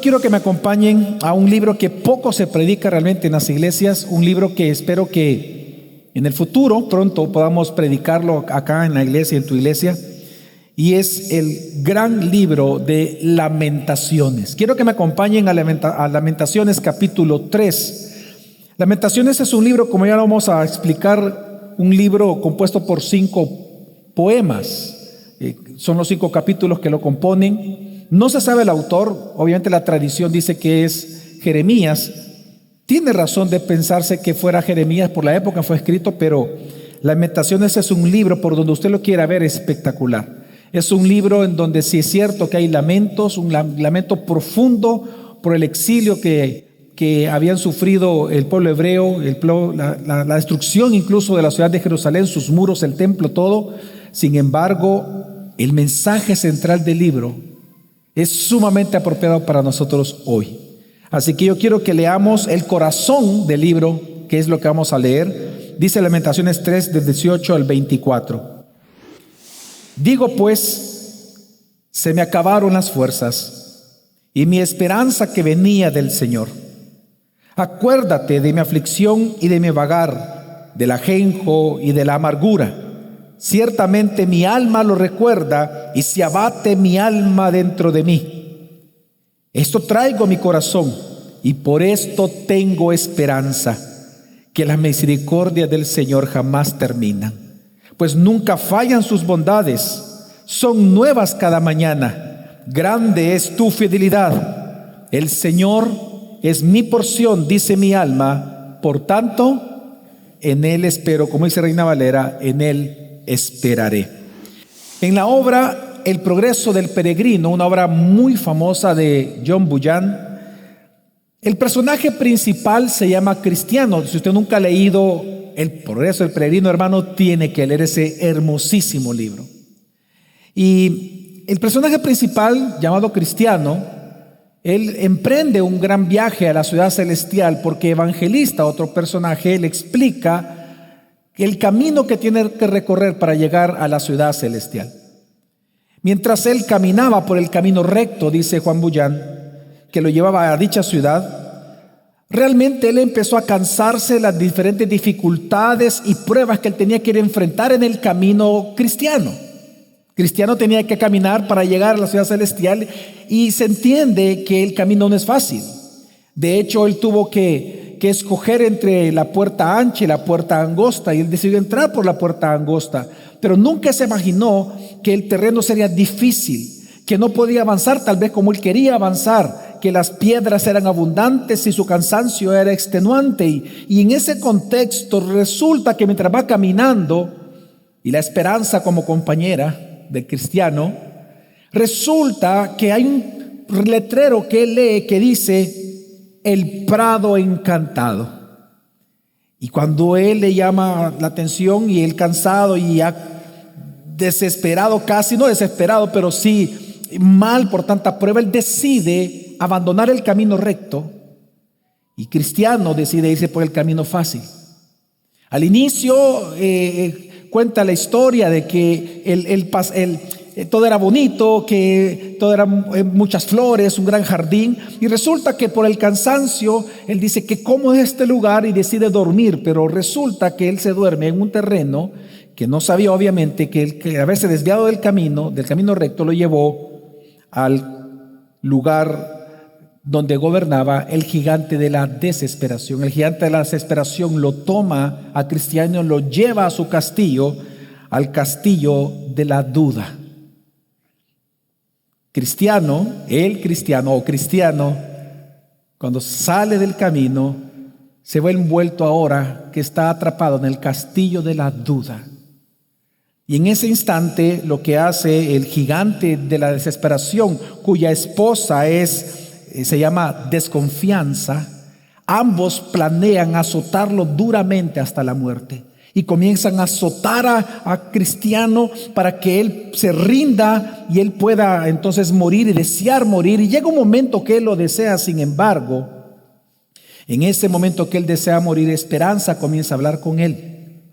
quiero que me acompañen a un libro que poco se predica realmente en las iglesias, un libro que espero que en el futuro pronto podamos predicarlo acá en la iglesia, en tu iglesia, y es el gran libro de Lamentaciones. Quiero que me acompañen a Lamentaciones capítulo 3. Lamentaciones es un libro, como ya lo vamos a explicar, un libro compuesto por 5 poemas. Son los 5 capítulos que lo componen. No se sabe el autor, obviamente la tradición dice que es Jeremías. Tiene razón de pensarse que fuera Jeremías, por la época fue escrito, pero Lamentaciones es un libro, por donde usted lo quiera ver, espectacular. Es un libro en donde sí es cierto que hay lamentos, un lamento profundo por el exilio que habían sufrido el pueblo hebreo, la destrucción incluso de la ciudad de Jerusalén, sus muros, el templo, todo. Sin embargo, el mensaje central del libro es sumamente apropiado para nosotros hoy. Así que yo quiero que leamos el corazón del libro, que es lo que vamos a leer. Dice Lamentaciones 3, del 18 al 24. Digo pues, se me acabaron las fuerzas y mi esperanza que venía del Señor. Acuérdate de mi aflicción y de mi vagar, del ajenjo y de la amargura. Ciertamente mi alma lo recuerda y se abate mi alma dentro de mí. Esto traigo a mi corazón y por esto tengo esperanza, que las misericordias del Señor jamás terminan, pues nunca fallan sus bondades, son nuevas cada mañana. Grande es tu fidelidad. El Señor es mi porción, dice mi alma, por tanto, en Él espero, como dice Reina Valera, en Él esperaré. En la obra El progreso del peregrino, una obra muy famosa de John Bunyan, el personaje principal se llama Cristiano. Si usted nunca ha leído El progreso del peregrino, hermano, tiene que leer ese hermosísimo libro. Y el personaje principal, llamado Cristiano, él emprende un gran viaje a la ciudad celestial porque Evangelista, otro personaje, le explica el camino que tiene que recorrer para llegar a la ciudad celestial. Mientras él caminaba por el camino recto, dice Juan Bunyan, que lo llevaba a dicha ciudad, realmente él empezó a cansarse de las diferentes dificultades y pruebas que él tenía que ir a enfrentar en el camino cristiano. Cristiano tenía que caminar para llegar a la ciudad celestial y se entiende que el camino no es fácil. De hecho, él tuvo que escoger entre la puerta ancha y la puerta angosta, y él decidió entrar por la puerta angosta, pero nunca se imaginó que el terreno sería difícil, que no podía avanzar tal vez como él quería avanzar, que las piedras eran abundantes y su cansancio era extenuante, y en ese contexto resulta que mientras va caminando, y la esperanza como compañera del cristiano, resulta que hay un letrero que él lee que dice: el prado encantado. Y cuando él le llama la atención y él cansado y ya desesperado, casi no desesperado, pero sí mal por tanta prueba, él decide abandonar el camino recto y Cristiano decide irse por el camino fácil. Al inicio cuenta la historia de que todo era bonito, que todo era muchas flores, un gran jardín, y resulta que por el cansancio él dice que cómo es este lugar y decide dormir, pero resulta que él se duerme en un terreno que no sabía obviamente que haberse desviado del camino recto lo llevó al lugar donde gobernaba el gigante de la desesperación. El gigante de la desesperación lo toma a Cristiano, lo lleva a su castillo, al castillo de la duda. Cristiano, cuando sale del camino, se ve envuelto ahora que está atrapado en el castillo de la duda. Y en ese instante lo que hace el gigante de la desesperación, cuya esposa se llama Desconfianza, ambos planean azotarlo duramente hasta la muerte. Y comienzan a azotar a Cristiano para que él se rinda y él pueda entonces morir y desear morir. Y llega un momento que él lo desea, sin embargo, en ese momento que él desea morir, Esperanza comienza a hablar con él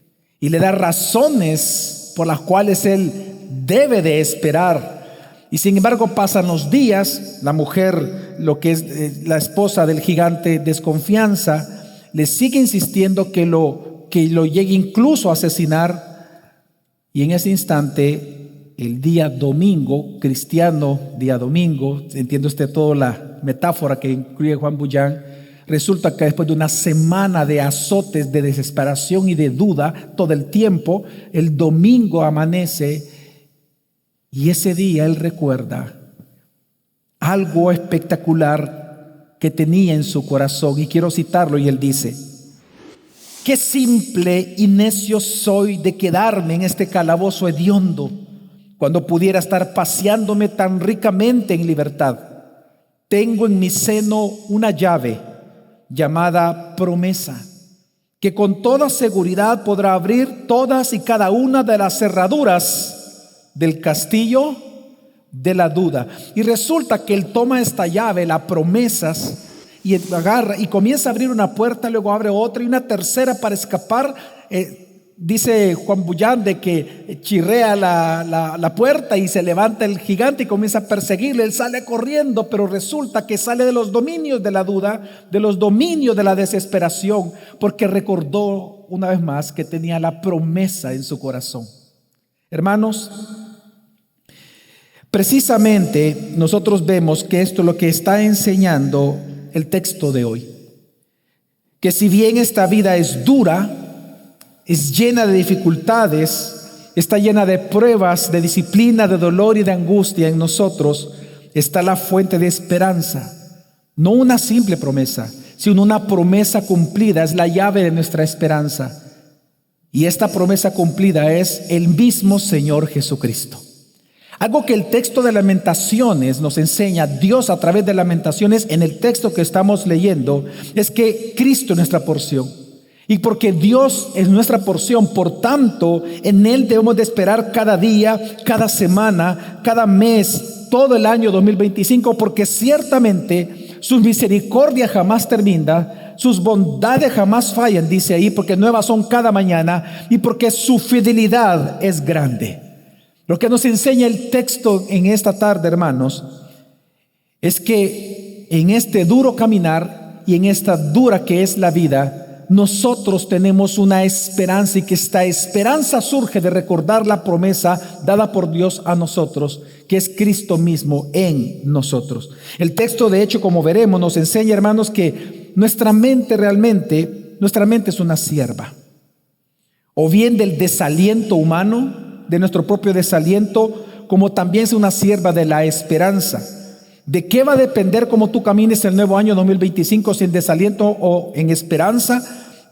y le da razones por las cuales él debe de esperar. Y sin embargo pasan los días, la mujer lo que es la esposa del gigante Desconfianza, le sigue insistiendo que lo llegue incluso a asesinar. Y en ese instante, el día domingo, cristiano, día domingo, entiende usted toda la metáfora que incluye Juan Buyán, resulta que después de una semana de azotes, de desesperación y de duda todo el tiempo, el domingo amanece y ese día él recuerda algo espectacular que tenía en su corazón, y quiero citarlo, y él dice: qué simple y necio soy de quedarme en este calabozo hediondo, cuando pudiera estar paseándome tan ricamente en libertad. Tengo en mi seno una llave llamada promesa, que con toda seguridad podrá abrir todas y cada una de las cerraduras del castillo de la duda. Y resulta que él toma esta llave, las promesas, y agarra y comienza a abrir una puerta, luego abre otra y una tercera para escapar. Dice Juan Buyán de que chirrea la puerta y se levanta el gigante y comienza a perseguirle. Él sale corriendo, pero resulta que sale de los dominios de la duda, de los dominios de la desesperación, porque recordó una vez más que tenía la promesa en su corazón. Hermanos, precisamente nosotros vemos que esto es lo que está enseñando el texto de hoy, que si bien esta vida es dura, es llena de dificultades, está llena de pruebas, de disciplina, de dolor y de angustia, en nosotros está la fuente de esperanza. No una simple promesa, sino una promesa cumplida, es la llave de nuestra esperanza. Y esta promesa cumplida es el mismo Señor Jesucristo. Algo que el texto de Lamentaciones nos enseña, Dios a través de Lamentaciones, en el texto que estamos leyendo, es que Cristo es nuestra porción. Y porque Dios es nuestra porción, por tanto, en Él debemos de esperar cada día, cada semana, cada mes, todo el año 2025, porque ciertamente sus misericordias jamás terminan, sus bondades jamás fallan, dice ahí, porque nuevas son cada mañana, y porque su fidelidad es grande. Lo que nos enseña el texto en esta tarde, hermanos, es que en este duro caminar y en esta dura que es la vida, nosotros tenemos una esperanza, y que esta esperanza surge de recordar la promesa dada por Dios a nosotros, que es Cristo mismo en nosotros. El texto, de hecho, como veremos, nos enseña, hermanos, que nuestra mente es una sierva, o bien del desaliento humano, de nuestro propio desaliento, como también es una sierva de la esperanza. ¿De qué va a depender cómo tú camines el nuevo año 2025, si en desaliento o en esperanza?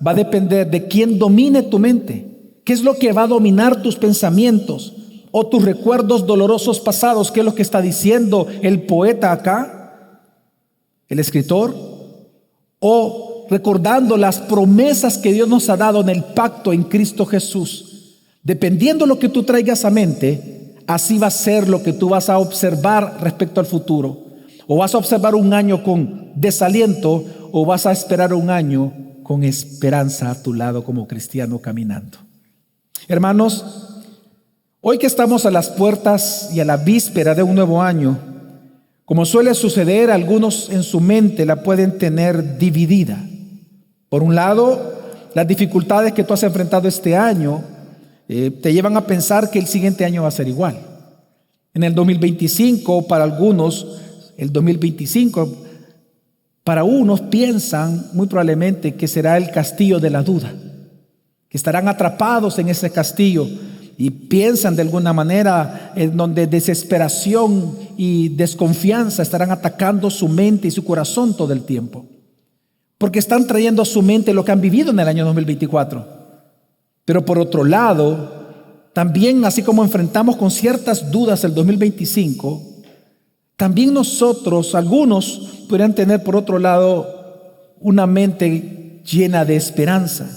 Va a depender de quién domine tu mente. ¿Qué es lo que va a dominar tus pensamientos o tus recuerdos dolorosos pasados? ¿Qué es lo que está diciendo el poeta acá, el escritor? O recordando las promesas que Dios nos ha dado en el pacto en Cristo Jesús. Dependiendo de lo que tú traigas a mente, así va a ser lo que tú vas a observar respecto al futuro. O vas a observar un año con desaliento, o vas a esperar un año con esperanza a tu lado como cristiano caminando. Hermanos, hoy que estamos a las puertas y a la víspera de un nuevo año, como suele suceder, algunos en su mente la pueden tener dividida. Por un lado, las dificultades que tú has enfrentado este año te llevan a pensar que el siguiente año va a ser igual. En el 2025, para algunos, el 2025, para unos piensan muy probablemente que será el castillo de la duda, que estarán atrapados en ese castillo y piensan de alguna manera en donde desesperación y desconfianza estarán atacando su mente y su corazón todo el tiempo, porque están trayendo a su mente lo que han vivido en el año 2024. Pero por otro lado, también así como enfrentamos con ciertas dudas el 2025, también nosotros, algunos, podrían tener por otro lado una mente llena de esperanza,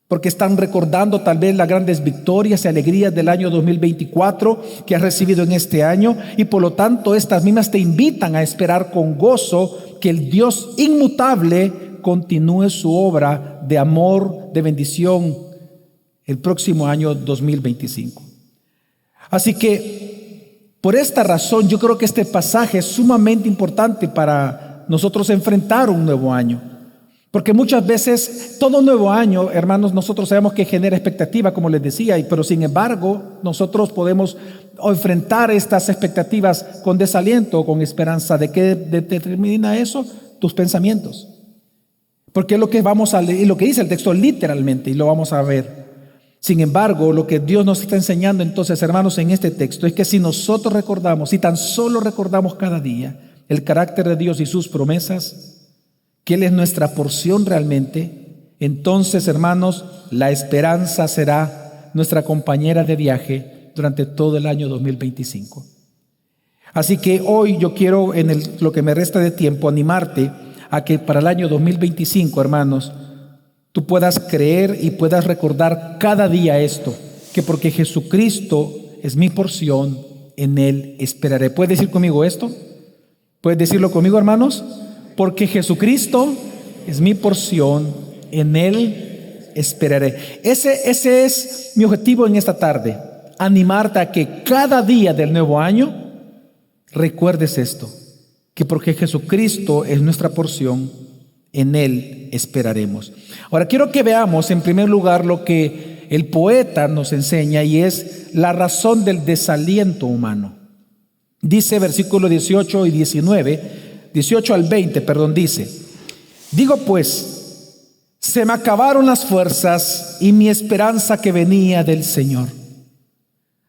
porque están recordando tal vez las grandes victorias y alegrías del año 2024 que has recibido en este año, y por lo tanto estas mismas te invitan a esperar con gozo que el Dios inmutable continúe su obra de amor, de bendición el próximo año 2025. Así que Por esta razón, yo creo que este pasaje es sumamente importante para nosotros enfrentar un nuevo año. Porque muchas veces, todo nuevo año, hermanos, nosotros sabemos que genera expectativa, como les decía, pero sin embargo, nosotros podemos enfrentar estas expectativas con desaliento o con esperanza. ¿De qué determina eso? Tus pensamientos. Porque es lo que vamos a leer, y lo que dice el texto literalmente, y lo vamos a ver. Sin embargo, lo que Dios nos está enseñando entonces, hermanos, en este texto es que si nosotros recordamos, si tan solo recordamos cada día el carácter de Dios y sus promesas, que Él es nuestra porción realmente, entonces, hermanos, la esperanza será nuestra compañera de viaje durante todo el año 2025. Así que hoy yo quiero, lo que me resta de tiempo, animarte a que para el año 2025, hermanos, tú puedas creer y puedas recordar cada día esto, que porque Jesucristo es mi porción, en Él esperaré. ¿Puedes decir conmigo esto? ¿Puedes decirlo conmigo, hermanos? Porque Jesucristo es mi porción, en Él esperaré. Ese es mi objetivo en esta tarde, animarte a que cada día del nuevo año recuerdes esto, que porque Jesucristo es nuestra porción, en Él esperaremos. Ahora quiero que veamos en primer lugar lo que el poeta nos enseña, y es la razón del desaliento humano. Dice versículos 18 y 19, 18 al 20, dice: digo pues, se me acabaron las fuerzas y mi esperanza que venía del Señor.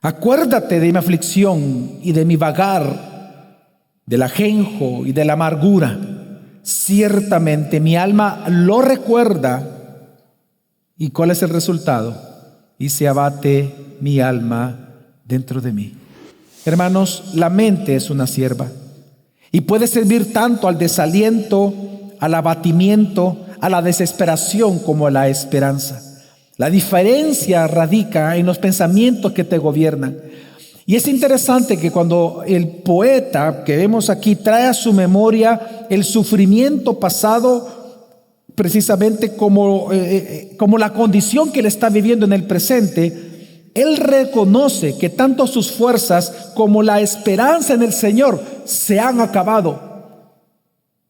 Acuérdate de mi aflicción y de mi vagar, del ajenjo y de la amargura. Ciertamente mi alma lo recuerda. ¿Y cuál es el resultado? Y se abate mi alma dentro de mí. Hermanos, la mente es una sierva y puede servir tanto al desaliento, al abatimiento, a la desesperación como a la esperanza. La diferencia radica en los pensamientos que te gobiernan. Y es interesante que cuando el poeta que vemos aquí trae a su memoria el sufrimiento pasado, precisamente como la condición que él está viviendo en el presente, él reconoce que tanto sus fuerzas como la esperanza en el Señor se han acabado.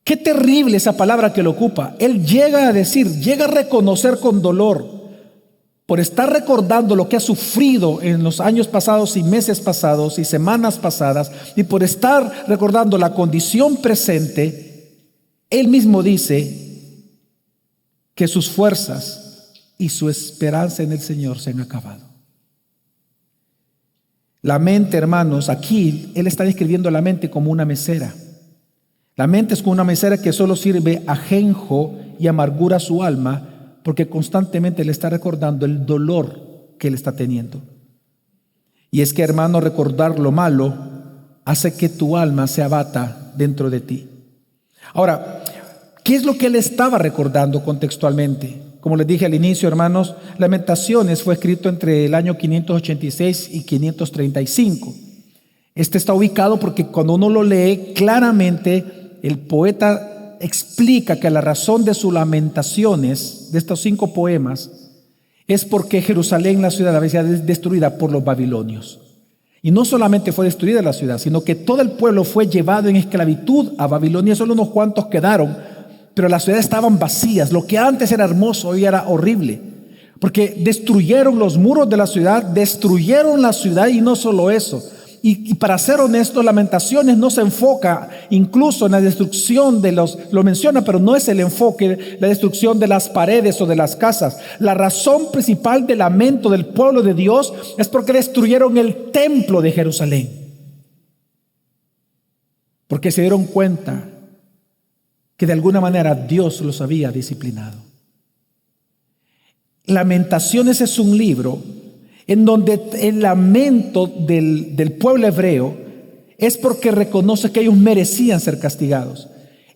Qué terrible esa palabra que lo ocupa. Él llega a reconocer con dolor, por estar recordando lo que ha sufrido en los años pasados y meses pasados y semanas pasadas, y por estar recordando la condición presente, él mismo dice que sus fuerzas y su esperanza en el Señor se han acabado. La mente, hermanos, aquí él está describiendo la mente como una mesera. La mente es como una mesera que solo sirve ajenjo y amargura a su alma, porque constantemente le está recordando el dolor que él está teniendo. Y es que, hermano, recordar lo malo hace que tu alma se abata dentro de ti. Ahora, ¿qué es lo que él estaba recordando contextualmente? Como les dije al inicio, hermanos, Lamentaciones fue escrito entre el año 586 y 535. Este está ubicado porque cuando uno lo lee claramente, el poeta explica que la razón de sus lamentaciones, de estos 5 poemas, es porque Jerusalén, la ciudad, había sido destruida por los babilonios. Y no solamente fue destruida la ciudad, sino que todo el pueblo fue llevado en esclavitud a Babilonia. Solo unos cuantos quedaron, pero las ciudades estaban vacías. Lo que antes era hermoso hoy era horrible, porque destruyeron los muros de la ciudad, destruyeron la ciudad. Y no solo eso, y para ser honesto, Lamentaciones no se enfoca incluso en la destrucción lo menciona, pero no es el enfoque, la destrucción de las paredes o de las casas. La razón principal del lamento del pueblo de Dios es porque destruyeron el templo de Jerusalén, porque se dieron cuenta que de alguna manera Dios los había disciplinado. Lamentaciones es un libro en donde el lamento del pueblo hebreo es porque reconoce que ellos merecían ser castigados.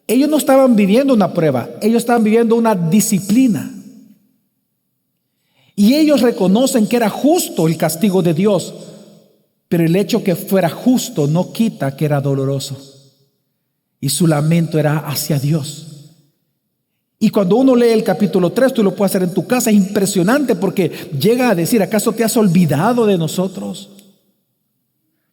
Ellos no estaban viviendo una prueba, ellos estaban viviendo una disciplina. Y ellos reconocen que era justo el castigo de Dios, pero el hecho que fuera justo no quita que era doloroso. Y su lamento era hacia Dios. Y cuando uno lee el capítulo 3, tú lo puedes hacer en tu casa, es impresionante porque llega a decir: ¿acaso te has olvidado de nosotros?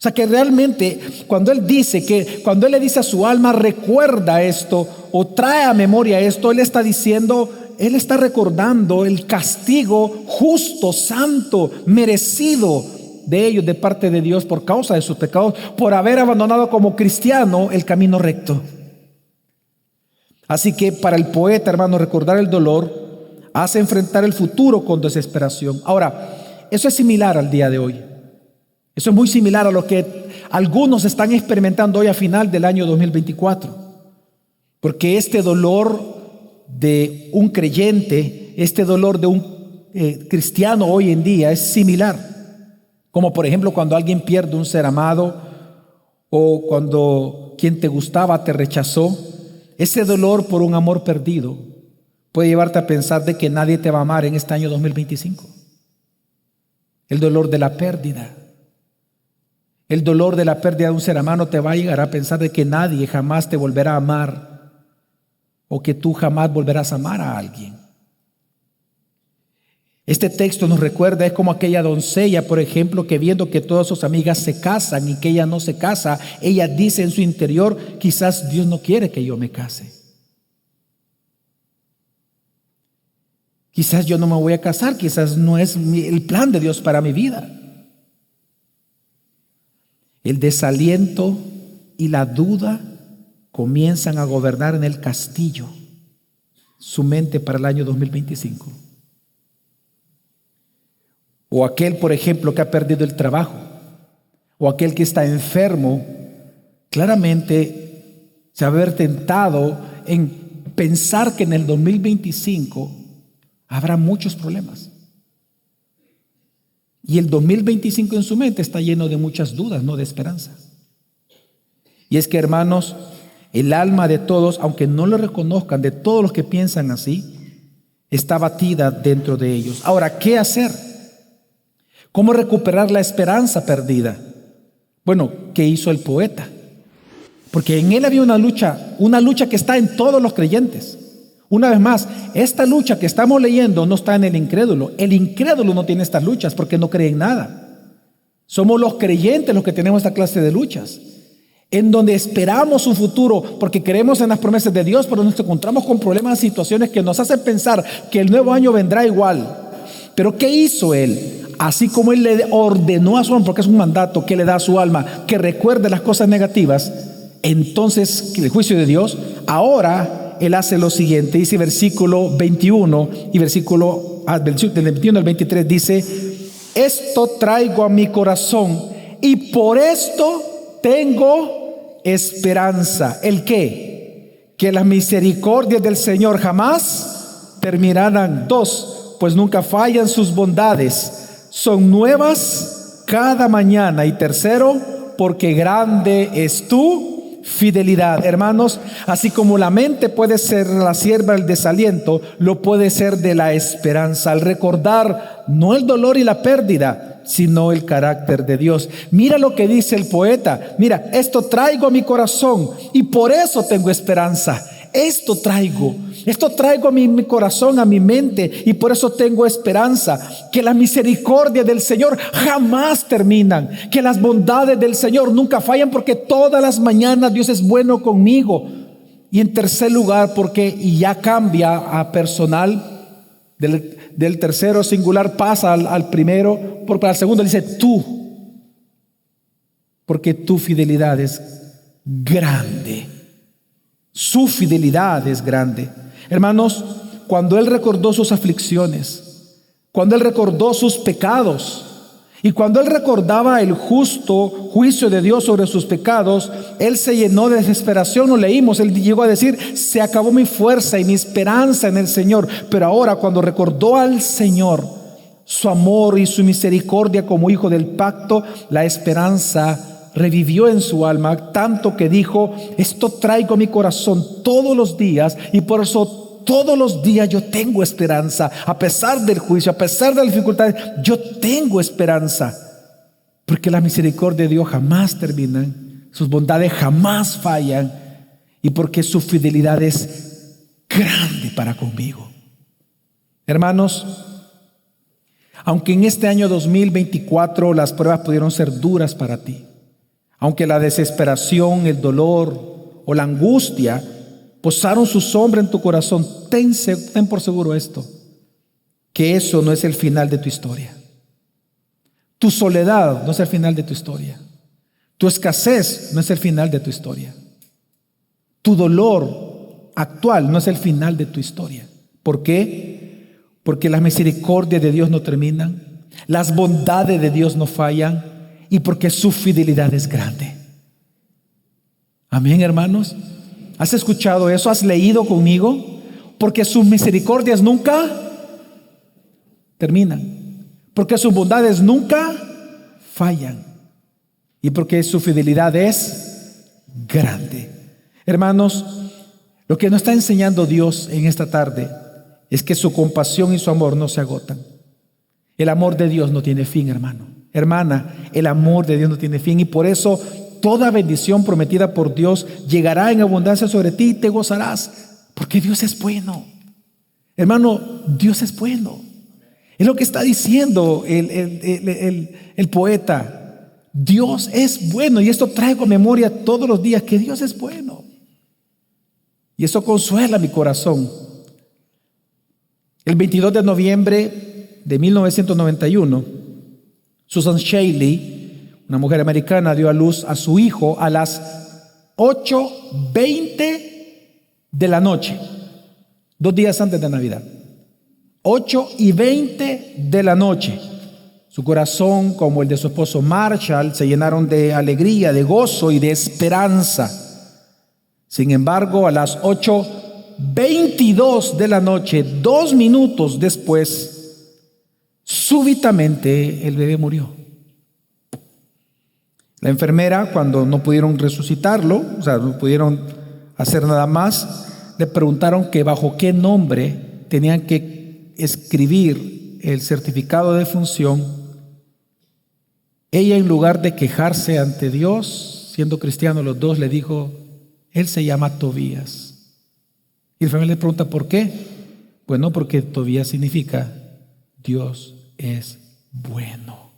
O sea que realmente cuando Él le dice a su alma, recuerda esto o trae a memoria esto, Él está diciendo, Él está recordando el castigo justo, santo, merecido de ellos de parte de Dios por causa de sus pecados, por haber abandonado como cristiano el camino recto. Así que para el poeta, hermano, recordar el dolor hace enfrentar el futuro con desesperación. Ahora, eso es similar al día de hoy. Eso es muy similar a lo que algunos están experimentando hoy a final del año 2024. Porque este dolor de un creyente, este dolor de un cristiano hoy en día es similar. Como por ejemplo cuando alguien pierde un ser amado o cuando quien te gustaba te rechazó. Ese dolor por un amor perdido puede llevarte a pensar de que nadie te va a amar en este año 2025. El dolor de la pérdida. El dolor de la pérdida de un ser amado te va a llegar a pensar de que nadie jamás te volverá a amar o que tú jamás volverás a amar a alguien. Este texto nos recuerda, es como aquella doncella, por ejemplo, que viendo que todas sus amigas se casan y que ella no se casa, ella dice en su interior, quizás Dios no quiere que yo me case. Quizás yo no me voy a casar, quizás no es el plan de Dios para mi vida. El desaliento y la duda comienzan a gobernar en el castillo su mente para el año 2025. O aquel, por ejemplo, que ha perdido el trabajo, o aquel que está enfermo, claramente se va a ver tentado en pensar que en el 2025 habrá muchos problemas. Y el 2025 en su mente está lleno de muchas dudas, no de esperanza. Y es que, hermanos, el alma de todos, aunque no lo reconozcan, de todos los que piensan así, está batida dentro de ellos. Ahora, ¿qué hacer? ¿Cómo recuperar la esperanza perdida? Bueno, ¿qué hizo el poeta? Porque en él había una lucha que está en todos los creyentes. Una vez más, esta lucha que estamos leyendo no está en el incrédulo. El incrédulo no tiene estas luchas porque no cree en nada. Somos los creyentes los que tenemos esta clase de luchas, en donde esperamos un futuro porque creemos en las promesas de Dios, pero nos encontramos con problemas y situaciones que nos hacen pensar que el nuevo año vendrá igual. Pero ¿qué hizo él? Así como él le ordenó a su alma, porque es un mandato que le da a su alma, que recuerde las cosas negativas, entonces el juicio de Dios, ahora él hace lo siguiente, dice versículo 21 y versículo del 21 al 23, dice, esto traigo a mi corazón y por esto tengo esperanza. ¿El qué? Que las misericordias del Señor jamás terminarán. 2, pues nunca fallan sus bondades. Son nuevas cada mañana. Y 3, porque grande es tu fidelidad. Hermanos, así como la mente puede ser la sierva del desaliento, lo puede ser de la esperanza, al recordar no el dolor y la pérdida, sino el carácter de Dios. Mira lo que dice el poeta. Mira, esto traigo a mi corazón y por eso tengo esperanza. Esto traigo a mi corazón, a mi mente, y por eso tengo esperanza, que la misericordia del Señor jamás terminan, que las bondades del Señor nunca fallan, porque todas las mañanas Dios es bueno conmigo. Y en tercer lugar, y ya cambia a personal, del tercero singular pasa al primero, porque al segundo dice tú, porque tu fidelidad es grande. Su fidelidad es grande. Hermanos, cuando él recordó sus aflicciones, cuando él recordó sus pecados y cuando él recordaba el justo juicio de Dios sobre sus pecados, él se llenó de desesperación. Lo leímos, él llegó a decir, se acabó mi fuerza y mi esperanza en el Señor. Pero ahora, cuando recordó al Señor, su amor y su misericordia como hijo del pacto, la esperanza revivió en su alma, tanto que dijo, esto traigo a mi corazón todos los días, y por eso todos los días yo tengo esperanza. A pesar del juicio, a pesar de las dificultades, yo tengo esperanza, porque la misericordia de Dios jamás termina, sus bondades jamás fallan, y porque su fidelidad es grande para conmigo. Hermanos, aunque en este año 2024 las pruebas pudieron ser duras para ti, Aunque la desesperación, el dolor o la angustia posaron su sombra en tu corazón, ten por seguro esto, que eso no es el final de tu historia. Tu soledad no es el final de tu historia. Tu escasez no es el final de tu historia. Tu dolor actual no es el final de tu historia. ¿Por qué? Porque las misericordias de Dios no terminan, las bondades de Dios no fallan y porque su fidelidad es grande. Amén, hermanos. ¿Has escuchado eso? ¿Has leído conmigo? Porque sus misericordias nunca terminan, porque sus bondades nunca fallan y porque su fidelidad es grande. Hermanos, lo que nos está enseñando Dios en esta tarde es que su compasión y su amor no se agotan. El amor de Dios no tiene fin, hermano. Hermana, el amor de Dios no tiene fin y por eso toda bendición prometida por Dios llegará en abundancia sobre ti y te gozarás, porque Dios es bueno. Hermano, Dios es bueno. Es lo que está diciendo el poeta. Dios es bueno y esto traigo a memoria todos los días que Dios es bueno. Y eso consuela mi corazón. El 22 de noviembre de 1991, Susan Shaley, una mujer americana, dio a luz a su hijo a las 8:20 de la noche, 2 días antes de Navidad. 8:20 de la noche. Su corazón, como el de su esposo Marshall, se llenaron de alegría, de gozo y de esperanza. Sin embargo, a las 8:22 de la noche, 2 minutos después, súbitamente el bebé murió. La enfermera, cuando no pudieron resucitarlo, o sea, no pudieron hacer nada más, le preguntaron que bajo qué nombre tenían que escribir el certificado de defunción. Ella, en lugar de quejarse ante Dios, siendo cristianos los dos, le dijo: él se llama Tobías. Y el familiar le pregunta: ¿por qué? Bueno, porque Tobías significa Dios es bueno.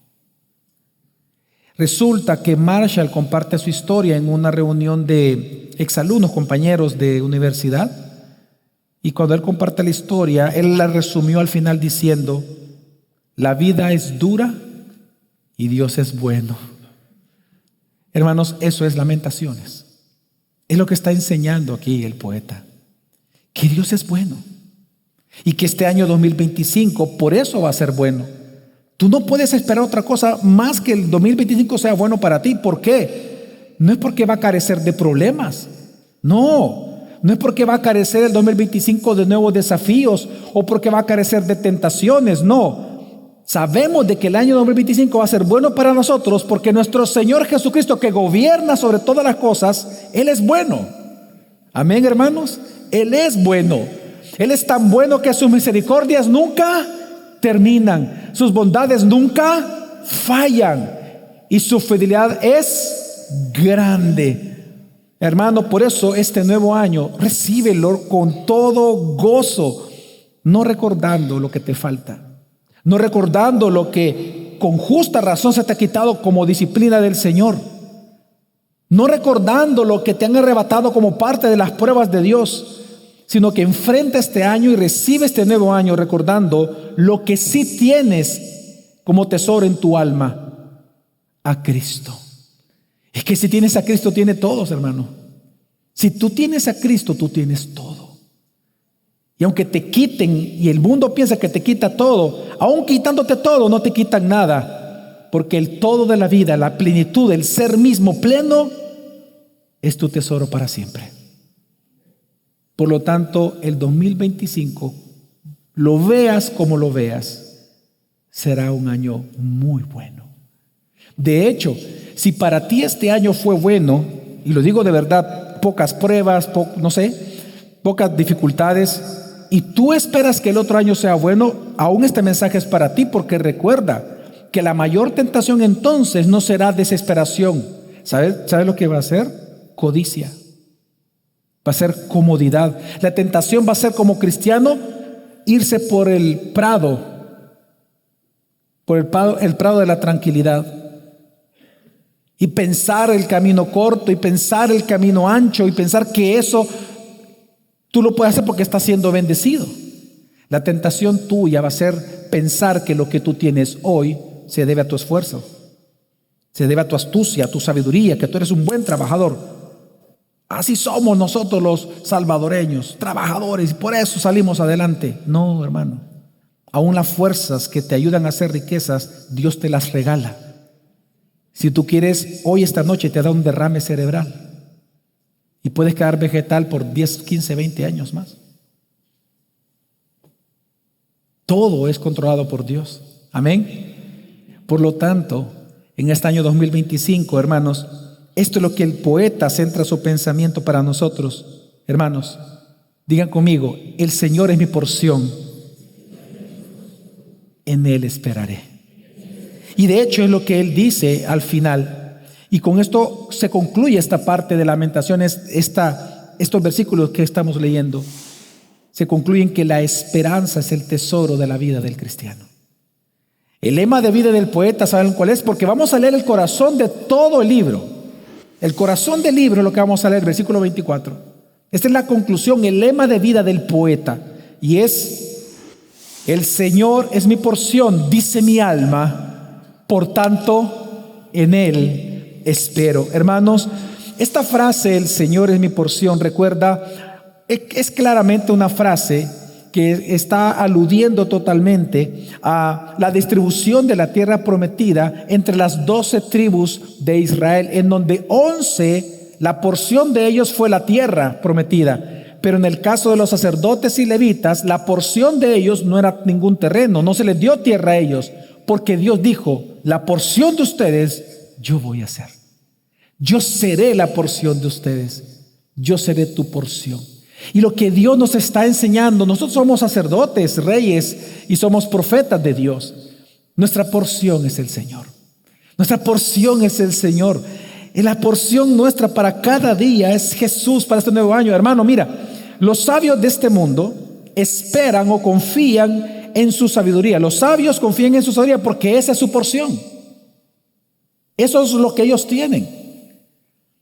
Resulta que Marshall comparte su historia en una reunión de exalumnos, compañeros de universidad, y cuando él comparte la historia, él la resumió al final diciendo: la vida es dura y Dios es bueno. Hermanos, eso es Lamentaciones. Es lo que está enseñando aquí el poeta, que Dios es bueno y que este año 2025 por eso va a ser bueno. Tú no puedes esperar otra cosa más que el 2025 sea bueno para ti. ¿Por qué? No es porque va a carecer de problemas. No es porque va a carecer el 2025 de nuevos desafíos o porque va a carecer de tentaciones. No. Sabemos de que el año 2025 va a ser bueno para nosotros porque nuestro Señor Jesucristo, que gobierna sobre todas las cosas, Él es bueno. Amén, hermanos. Él es bueno. Él es tan bueno que sus misericordias nunca terminan, sus bondades nunca fallan y su fidelidad es grande. Hermano, por eso este nuevo año recíbelo con todo gozo, no recordando lo que te falta, no recordando lo que con justa razón se te ha quitado como disciplina del Señor, no recordando lo que te han arrebatado como parte de las pruebas de Dios, sino que enfrenta este año y recibe este nuevo año recordando lo que sí tienes como tesoro en tu alma: a Cristo. Es que si tienes a Cristo, tiene todos, hermano. Si tú tienes a Cristo, tú tienes todo. Y aunque te quiten, y el mundo piensa que te quita todo, aún quitándote todo, no te quitan nada, porque el todo de la vida, la plenitud, el ser mismo pleno, es tu tesoro para siempre. Por lo tanto, el 2025, lo veas como lo veas, será un año muy bueno. De hecho, si para ti este año fue bueno, y lo digo de verdad, pocas pruebas, pocas dificultades, y tú esperas que el otro año sea bueno, aún este mensaje es para ti, porque recuerda que la mayor tentación entonces no será desesperación. ¿Sabes lo que va a ser? Codicia. Va a ser comodidad. La tentación va a ser, como cristiano, irse por el prado de la tranquilidad. y pensar el camino corto y pensar el camino ancho y pensar que eso tú lo puedes hacer porque estás siendo bendecido. La tentación tuya va a ser pensar que lo que tú tienes hoy se debe a tu esfuerzo, se debe a tu astucia, a tu sabiduría, que tú eres un buen trabajador. Así somos nosotros los salvadoreños, trabajadores, y por eso salimos adelante. No, hermano. Aún las fuerzas que te ayudan a hacer riquezas, Dios te las regala. Si tú quieres, hoy esta noche te da un derrame cerebral y puedes quedar vegetal por 10, 15, 20 años más. Todo es controlado por Dios. Amén. Por lo tanto, en este año 2025, hermanos, esto es lo que el poeta centra su pensamiento para nosotros. Hermanos, digan conmigo: el Señor es mi porción, en Él esperaré. Y de hecho es lo que Él dice al final. Y con esto se concluye esta parte de Lamentaciones, estos versículos que estamos leyendo. Se concluyen que la esperanza es el tesoro de la vida del cristiano. El lema de vida del poeta, ¿saben cuál es? Porque vamos a leer el corazón de todo el libro. El corazón del libro es lo que vamos a leer, versículo 24. Esta es la conclusión, el lema de vida del poeta. Y es: el Señor es mi porción, dice mi alma, por tanto en Él espero. Hermanos, esta frase, el Señor es mi porción, recuerda, es claramente una frase que está aludiendo totalmente a la distribución de la tierra prometida entre las 12 tribus de Israel, en donde 11, la porción de ellos fue la tierra prometida. Pero en el caso de los sacerdotes y levitas, la porción de ellos no era ningún terreno, no se les dio tierra a ellos, porque Dios dijo: la porción de ustedes yo voy a hacer. Yo seré la porción de ustedes. Yo seré tu porción. Y lo que Dios nos está enseñando, nosotros somos sacerdotes, reyes y somos profetas de Dios. Nuestra porción es el Señor. Nuestra porción es el Señor. Y la porción nuestra para cada día es Jesús para este nuevo año. Hermano, mira, los sabios de este mundo esperan o confían en su sabiduría. Los sabios confían en su sabiduría porque esa es su porción. Eso es lo que ellos tienen.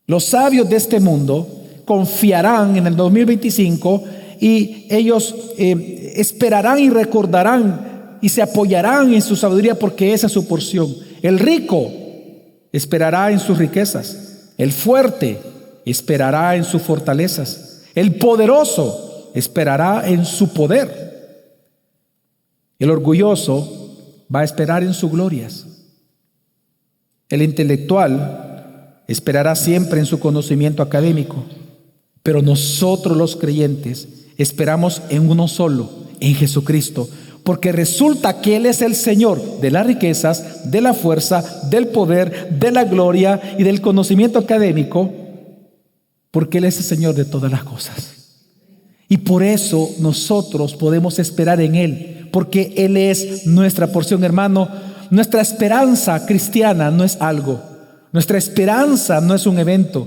Los sabios de este mundo confiarán en el 2025 y ellos esperarán y recordarán y se apoyarán en su sabiduría porque esa es su porción. El rico esperará en sus riquezas. El fuerte esperará en sus fortalezas. El poderoso esperará en su poder. El orgulloso va a esperar en sus glorias. El intelectual esperará siempre en su conocimiento académico. Pero nosotros los creyentes esperamos en uno solo, en Jesucristo. Porque resulta que Él es el Señor de las riquezas, de la fuerza, del poder, de la gloria y del conocimiento académico. Porque Él es el Señor de todas las cosas. Y por eso nosotros podemos esperar en Él, porque Él es nuestra porción, hermano. Nuestra esperanza cristiana no es algo. Nuestra esperanza no es un evento.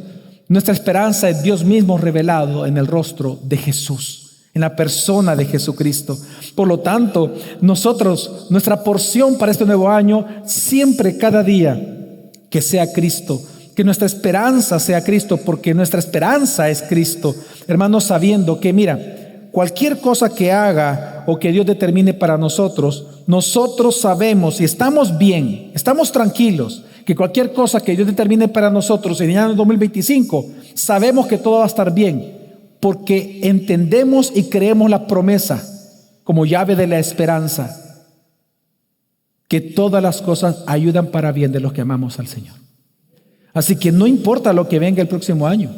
Nuestra esperanza es Dios mismo revelado en el rostro de Jesús, en la persona de Jesucristo. Por lo tanto, nosotros, nuestra porción para este nuevo año, siempre, cada día, que sea Cristo. Que nuestra esperanza sea Cristo, porque nuestra esperanza es Cristo. Hermanos, sabiendo que, mira, cualquier cosa que haga o que Dios determine para nosotros, nosotros sabemos y estamos bien, estamos tranquilos, que cualquier cosa que Dios determine para nosotros en el año 2025, sabemos que todo va a estar bien, porque entendemos y creemos la promesa como llave de la esperanza, que todas las cosas ayudan para bien de los que amamos al Señor. Así que no importa lo que venga el próximo año,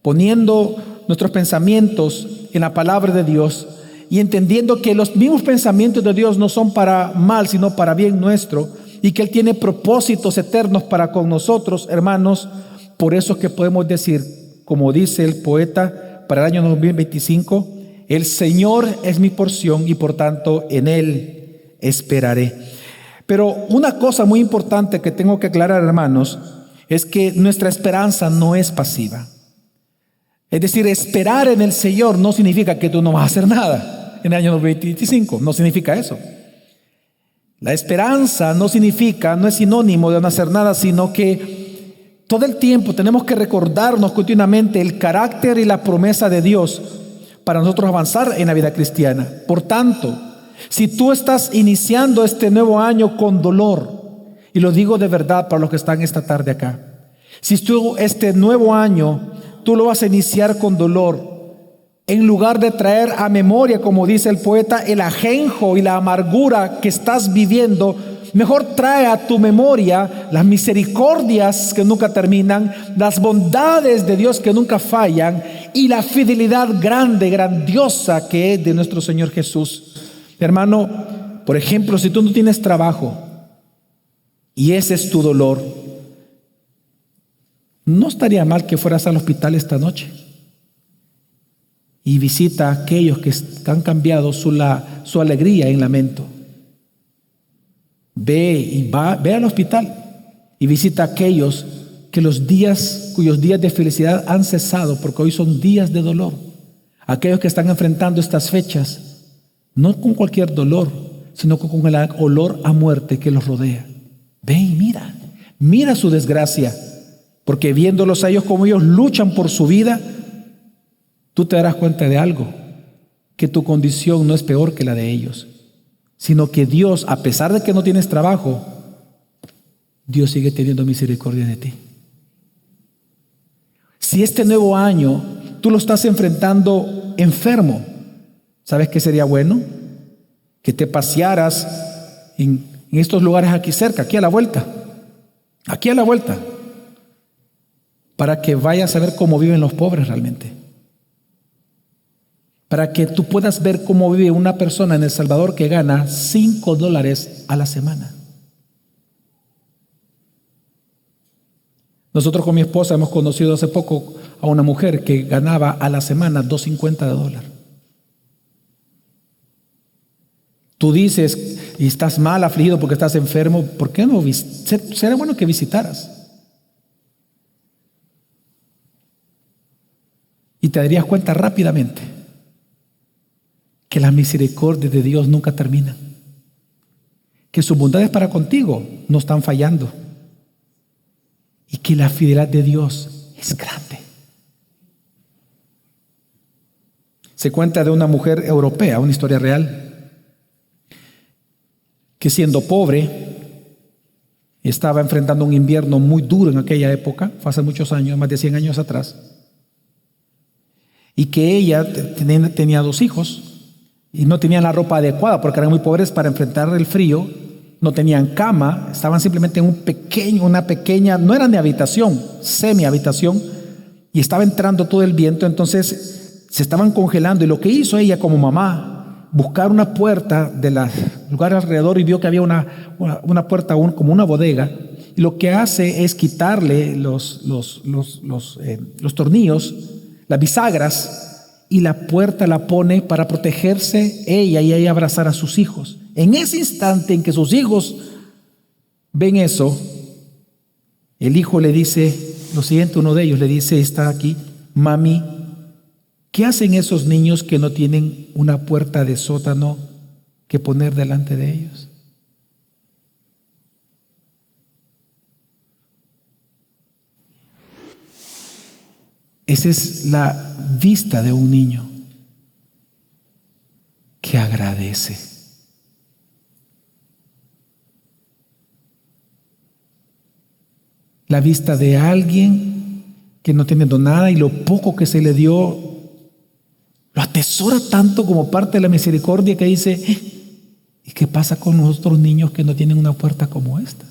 poniendo nuestros pensamientos en la palabra de Dios y entendiendo que los mismos pensamientos de Dios no son para mal, sino para bien nuestro, y que Él tiene propósitos eternos para con nosotros, hermanos. Por eso es que podemos decir, como dice el poeta para el año 2025, el Señor es mi porción y por tanto en Él esperaré. Pero una cosa muy importante que tengo que aclarar, hermanos, es que nuestra esperanza no es pasiva. Es decir, esperar en el Señor no significa que tú no vas a hacer nada en el año 2025. No significa eso. La esperanza no es sinónimo de no hacer nada, sino que Todo el tiempo tenemos que recordarnos continuamente el carácter y la promesa de Dios para nosotros avanzar en la vida cristiana. Por tanto, si tú estás iniciando este nuevo año con dolor, y lo digo de verdad para los que están esta tarde acá, si tú este nuevo año tú lo vas a iniciar con dolor, en lugar de traer a memoria, como dice el poeta, el ajenjo y la amargura que estás viviendo, mejor trae a tu memoria las misericordias que nunca terminan, las bondades de Dios que nunca fallan y la fidelidad grande, grandiosa que es de nuestro Señor Jesús. Hermano, por ejemplo, si tú no tienes trabajo y ese es tu dolor, no estaría mal que fueras al hospital esta noche y visita a aquellos que han cambiado su alegría en lamento. Ve al hospital y visita a aquellos cuyos días de felicidad han cesado, porque hoy son días de dolor. Aquellos que están enfrentando estas fechas, no con cualquier dolor, sino con el olor a muerte que los rodea. Ve y mira su desgracia, porque viéndolos a ellos como ellos luchan por su vida, tú te darás cuenta de algo, que tu condición no es peor que la de ellos, sino que Dios, a pesar de que no tienes trabajo, Dios sigue teniendo misericordia de ti. Si este nuevo año tú lo estás enfrentando enfermo, ¿sabes qué sería bueno? Que te pasearas en estos lugares aquí cerca, aquí a la vuelta, para que vayas a ver cómo viven los pobres realmente. Para que tú puedas ver cómo vive una persona en El Salvador que gana $5 a la semana. Nosotros con mi esposa hemos conocido hace poco a una mujer que ganaba a la semana $2.50. Tú dices, y estás mal, afligido porque estás enfermo, ¿por qué no? Sería bueno que visitaras. Y te darías cuenta rápidamente que las misericordias de Dios nunca terminan, que sus bondades para contigo no están fallando y que la fidelidad de Dios es grande. Se cuenta de una mujer europea, una historia real, que siendo pobre estaba enfrentando un invierno muy duro en aquella época, fue hace muchos años, más de 100 años atrás, y que ella tenía 2 hijos y no tenían la ropa adecuada porque eran muy pobres para enfrentar el frío, no tenían cama, estaban simplemente en una pequeña, no era ni habitación, semi-habitación, y estaba entrando todo el viento, entonces se estaban congelando, y lo que hizo ella como mamá, buscar una puerta de los lugares alrededor, y vio que había una puerta como una bodega, y lo que hace es quitarle los tornillos, las bisagras, y la puerta la pone para protegerse ella y ella abrazar a sus hijos. En ese instante en que sus hijos ven eso, el hijo le dice lo siguiente, uno de ellos le dice, está aquí, mami, ¿qué hacen esos niños que no tienen una puerta de sótano que poner delante de ellos? Esa es la vista de un niño que agradece. La vista de alguien que no teniendo nada y lo poco que se le dio, lo atesora tanto como parte de la misericordia que dice, ¿y qué pasa con los otros niños que no tienen una puerta como esta?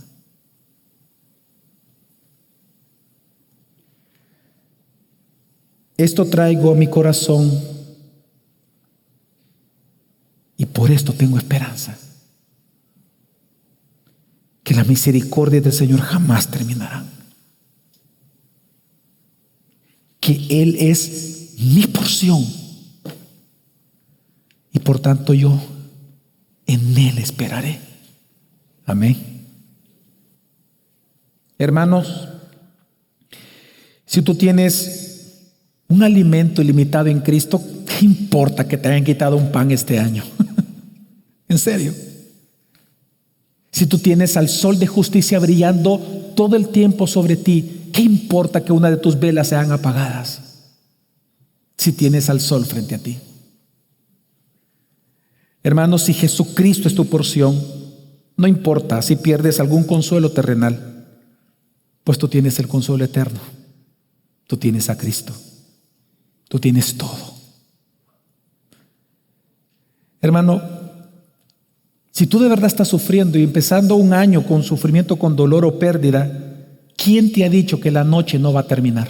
Esto traigo a mi corazón y por esto tengo esperanza, que las misericordias del Señor jamás terminarán, que Él es mi porción y por tanto yo en Él esperaré. Amén. Hermanos, si tú tienes un alimento ilimitado en Cristo, ¿qué importa que te hayan quitado un pan este año? En serio. Si tú tienes al sol de justicia brillando todo el tiempo sobre ti, ¿Qué importa que una de tus velas sean apagadas si tienes al sol frente a ti? Hermanos, si Jesucristo es tu porción, no importa si pierdes algún consuelo terrenal, pues tú tienes el consuelo eterno. Tú tienes a Cristo. Tú tienes todo. Hermano, si tú de verdad estás sufriendo y empezando un año con sufrimiento, con dolor o pérdida, ¿quién te ha dicho que la noche no va a terminar?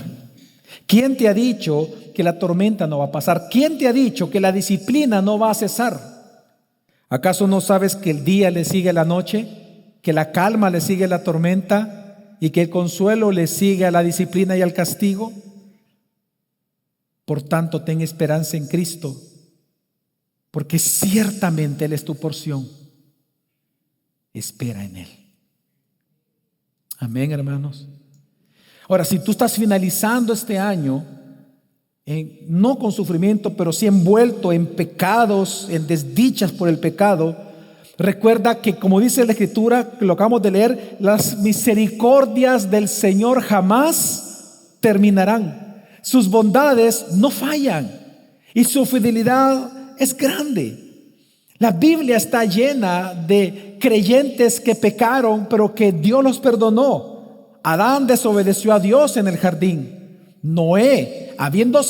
¿Quién te ha dicho que la tormenta no va a pasar? ¿Quién te ha dicho que la disciplina no va a cesar? ¿Acaso no sabes que el día le sigue a la noche, que la calma le sigue a la tormenta y que el consuelo le sigue a la disciplina y al castigo? Por tanto, ten esperanza en Cristo, porque ciertamente Él es tu porción. Espera en Él. Amén, hermanos. Ahora, si tú estás finalizando este año, no con sufrimiento, pero sí envuelto en pecados, en desdichas por el pecado, recuerda que, como dice la Escritura, que lo acabamos de leer, las misericordias del Señor jamás terminarán. Sus bondades no fallan y su fidelidad es grande. La Biblia está llena de creyentes que pecaron, pero que Dios los perdonó. Adán desobedeció a Dios en el jardín. Noé, habiendo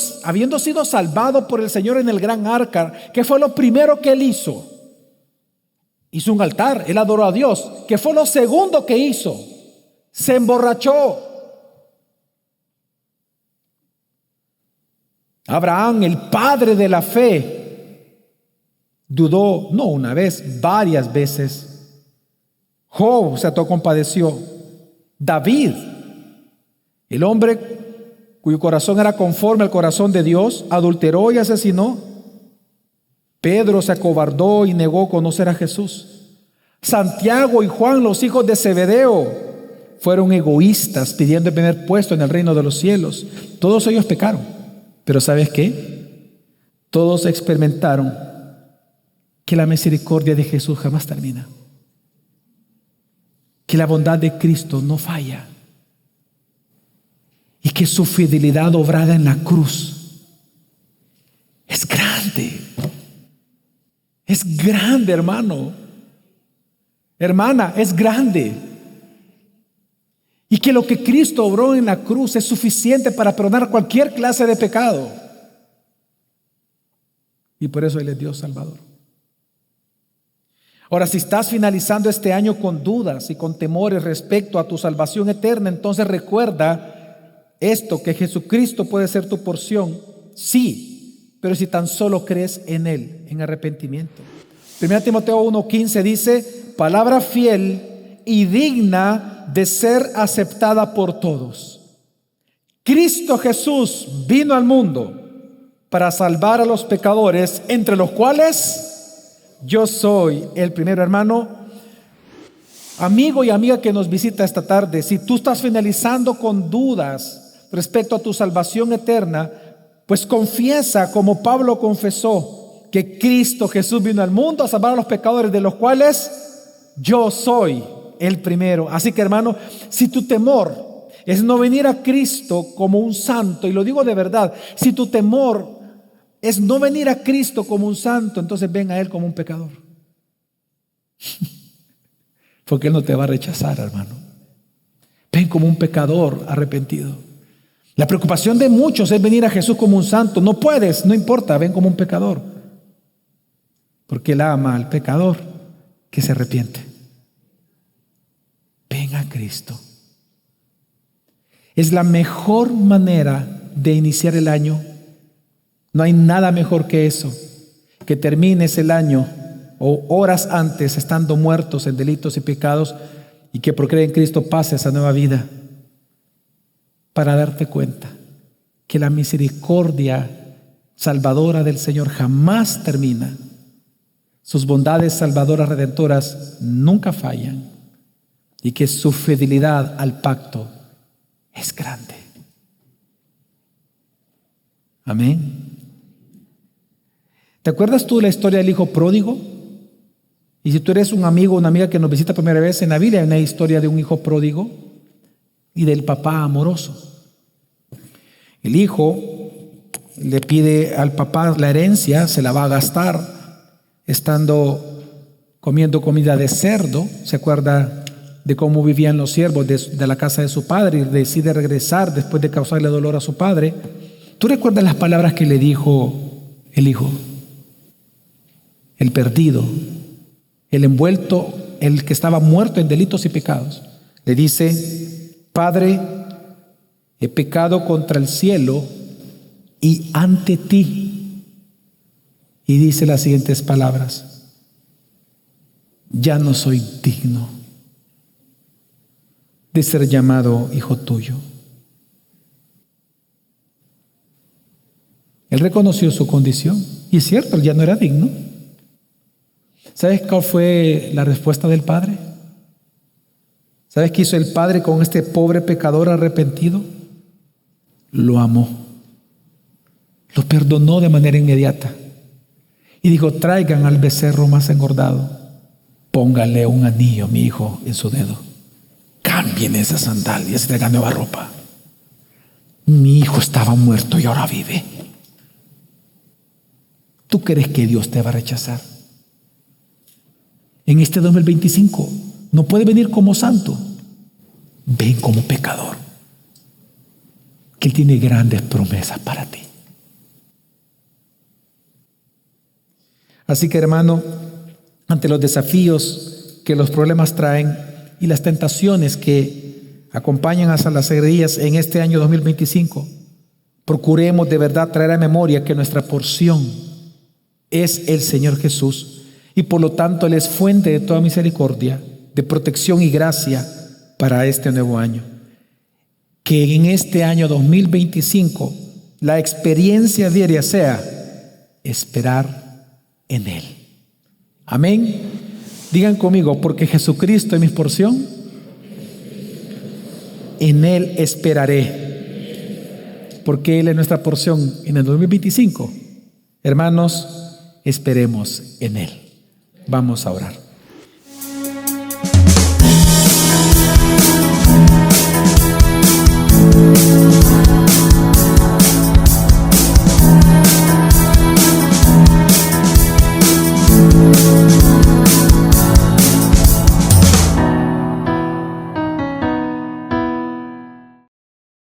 sido salvado por el Señor en el gran arca, ¿qué fue lo primero que él hizo? Hizo un altar, él adoró a Dios. ¿Qué fue lo segundo que hizo? Se emborrachó. Abraham, el padre de la fe, dudó no una vez, varias veces. Job se compadeció. David, el hombre cuyo corazón era conforme al corazón de Dios, adulteró y asesinó. Pedro se acobardó y negó conocer a Jesús. Santiago y Juan, los hijos de Zebedeo, fueron egoístas pidiendo el primer puesto en el reino de los cielos. Todos ellos pecaron, pero ¿sabes qué? Todos experimentaron que la misericordia de Jesús jamás termina, que la bondad de Cristo no falla y que su fidelidad obrada en la cruz es grande. Es grande, hermano. Hermana, es grande. Y que lo que Cristo obró en la cruz es suficiente para perdonar cualquier clase de pecado. Y por eso Él es Dios Salvador. Ahora, si estás finalizando este año con dudas y con temores respecto a tu salvación eterna, entonces recuerda esto, que Jesucristo puede ser tu porción, sí, pero si tan solo crees en Él, en arrepentimiento. 1 Timoteo 1:15 dice, palabra fiel y digna de ser aceptada por todos. Cristo Jesús vino al mundo para salvar a los pecadores, entre los cuales yo soy el primero. Hermano, amigo y amiga que nos visita esta tarde, si tú estás finalizando con dudas respecto a tu salvación eterna, pues confiesa como Pablo confesó, que Cristo Jesús vino al mundo a salvar a los pecadores, de los cuales yo soy el primero. Así que, hermano, si tu temor es no venir a Cristo como un santo, y lo digo de verdad, si tu temor es no venir a Cristo como un santo, entonces ven a Él como un pecador. Porque Él no te va a rechazar, hermano. Ven como un pecador arrepentido. La preocupación de muchos es venir a Jesús como un santo. No puedes, no importa, ven como un pecador. Porque Él ama al pecador que se arrepiente. Ven a Cristo. Es la mejor manera de iniciar el año. No hay nada mejor que eso, que termines el año o horas antes estando muertos en delitos y pecados, y que por creer en Cristo pases a nueva vida, para darte cuenta que la misericordia salvadora del Señor jamás termina. Sus bondades salvadoras redentoras nunca fallan, y que su fidelidad al pacto es grande. Amén. ¿Te acuerdas tú de la historia del hijo pródigo? Y si tú eres un amigo o una amiga que nos visita por primera vez, en la Biblia hay una historia de un hijo pródigo. y del papá amoroso. El hijo le pide al papá la herencia, se la va a gastar estando comiendo comida de cerdo. Se acuerda de cómo vivían los siervos de la casa de su padre y decide regresar después de causarle dolor a su padre. ¿Tú recuerdas las palabras que le dijo el hijo? El perdido, el envuelto, el que estaba muerto en delitos y pecados. Le dice: Padre, he pecado contra el cielo y ante ti. Y dice las siguientes palabras: ya no soy digno de ser llamado hijo tuyo. Él reconoció su condición, y es cierto, él ya no era digno. ¿Sabes cuál fue la respuesta del Padre? ¿Sabes qué hizo el Padre con este pobre pecador arrepentido? Lo amó, lo perdonó de manera inmediata y dijo: traigan al becerro más engordado, póngale un anillo, mi hijo, en su dedo, cambien esas sandalias y traigan nueva ropa. Mi hijo estaba muerto y ahora vive. ¿Tú crees que Dios te va a rechazar? En este 2025 no puede venir como santo, ven como pecador, que Él tiene grandes promesas para ti. Así que, hermano, ante los desafíos que los problemas traen y las tentaciones que acompañan a las herejías en este año 2025, procuremos de verdad traer a memoria que nuestra porción es el Señor Jesús, y por lo tanto Él es fuente de toda misericordia, de protección y gracia para este nuevo año. Que en este año 2025 la experiencia diaria sea esperar en Él. Amén. Digan conmigo: porque Jesucristo es mi porción, en Él esperaré. Porque Él es nuestra porción en el 2025. Hermanos, esperemos en Él. Vamos a orar.